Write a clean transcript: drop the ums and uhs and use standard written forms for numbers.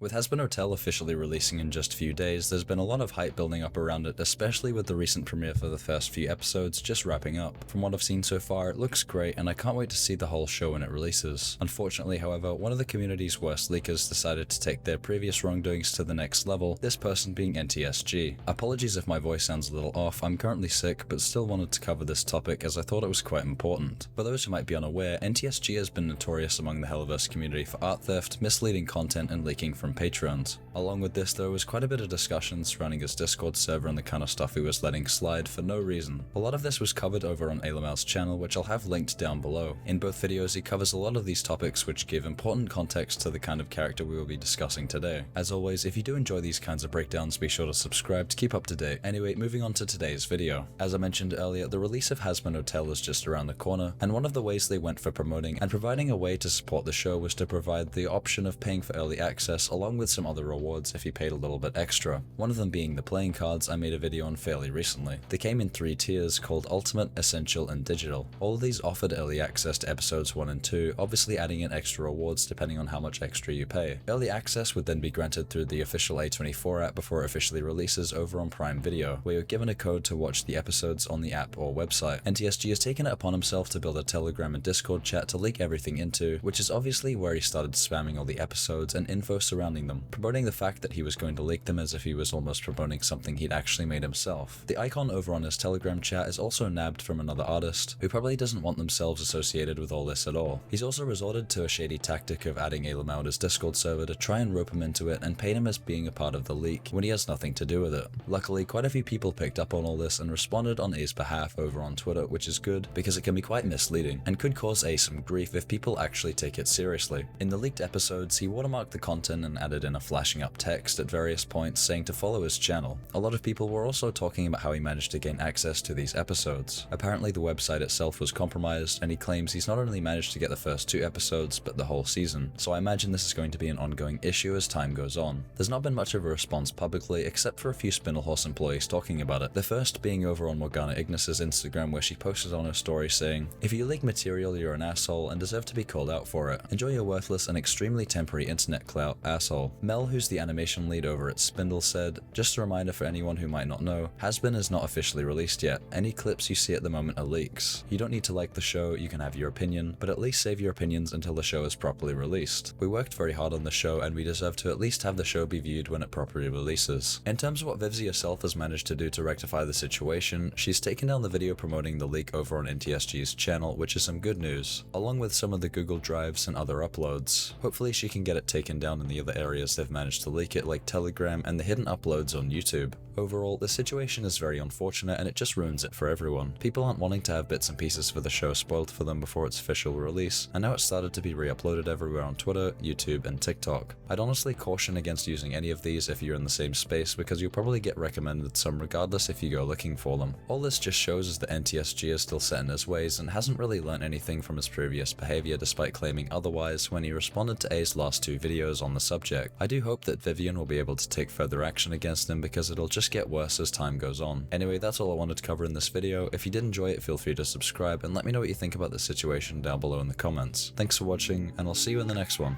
With Hazbin Hotel officially releasing in just a few days, there's been a lot of hype building up around it, especially with the recent premiere for the first few episodes just wrapping up. From what I've seen so far, it looks great and I can't wait to see the whole show when it releases. Unfortunately, however, one of the community's worst leakers decided to take their previous wrongdoings to the next level, this person being NTSG. Apologies if my voice sounds a little off, I'm currently sick, but still wanted to cover this topic as I thought it was quite important. For those who might be unaware, NTSG has been notorious among the Helliverse community for art theft, misleading content, and leaking from patrons. Along with this, there was quite a bit of discussion surrounding his Discord server and the kind of stuff he was letting slide for no reason. A lot of this was covered over on Ailamal's channel, which I'll have linked down below. In both videos, he covers a lot of these topics which give important context to the kind of character we will be discussing today. As always, if you do enjoy these kinds of breakdowns, be sure to subscribe to keep up to date. Anyway, moving on to today's video. As I mentioned earlier, the release of Hazbin Hotel is just around the corner, and one of the ways they went for promoting and providing a way to support the show was to provide the option of paying for early access along with some other rewards if you paid a little bit extra. One of them being the playing cards I made a video on fairly recently. They came in 3 tiers called Ultimate, Essential, and Digital. All of these offered early access to episodes 1 and 2, obviously adding in extra rewards depending on how much extra you pay. Early access would then be granted through the official A24 app before it officially releases over on Prime Video, where you're given a code to watch the episodes on the app or website. NTSG has taken it upon himself to build a Telegram and Discord chat to leak everything into, which is obviously where he started spamming all the episodes and info surrounding them, promoting the fact that he was going to leak them as if he was almost promoting something he'd actually made himself. The icon over on his Telegram chat is also nabbed from another artist, who probably doesn't want themselves associated with all this at all. He's also resorted to a shady tactic of adding Ailamal to his Discord server to try and rope him into it and paint him as being a part of the leak, when he has nothing to do with it. Luckily, quite a few people picked up on all this and responded on A's behalf over on Twitter, which is good, because it can be quite misleading, and could cause A some grief if people actually take it seriously. In the leaked episodes, he watermarked the content and added in a flashing up text at various points saying to follow his channel. A lot of people were also talking about how he managed to gain access to these episodes. Apparently the website itself was compromised, and he claims he's not only managed to get the first 2 episodes, but the whole season, so I imagine this is going to be an ongoing issue as time goes on. There's not been much of a response publicly, except for a few Spindlehorse employees talking about it. The first being over on Morgana Ignis's Instagram, where she posted on her story saying, "If you leak material, you're an asshole and deserve to be called out for it. Enjoy your worthless and extremely temporary internet clout, asshole." Mel, who's the animation lead over at Spindle, said, "Just a reminder for anyone who might not know, Hazbin is not officially released yet. Any clips you see at the moment are leaks. You don't need to like the show, you can have your opinion, but at least save your opinions until the show is properly released. We worked very hard on the show and we deserve to at least have the show be viewed when it properly releases." In terms of what Vivzie herself has managed to do to rectify the situation, she's taken down the video promoting the leak over on NTSG's channel, which is some good news, along with some of the Google Drives and other uploads. Hopefully she can get it taken down in the other areas they've managed to leak it, like Telegram and the hidden uploads on YouTube. Overall, the situation is very unfortunate and it just ruins it for everyone. People aren't wanting to have bits and pieces for the show spoiled for them before its official release, and now it's started to be re-uploaded everywhere on Twitter, YouTube, and TikTok. I'd honestly caution against using any of these if you're in the same space, because you'll probably get recommended some regardless if you go looking for them. All this just shows us that NTSG is still set in his ways and hasn't really learnt anything from his previous behavior, despite claiming otherwise when he responded to A's last 2 videos on the subject. I do hope that Vivian will be able to take further action against him, because it'll just get worse as time goes on. Anyway, that's all I wanted to cover in this video. If you did enjoy it, feel free to subscribe and let me know what you think about the situation down below in the comments. Thanks for watching, and I'll see you in the next one.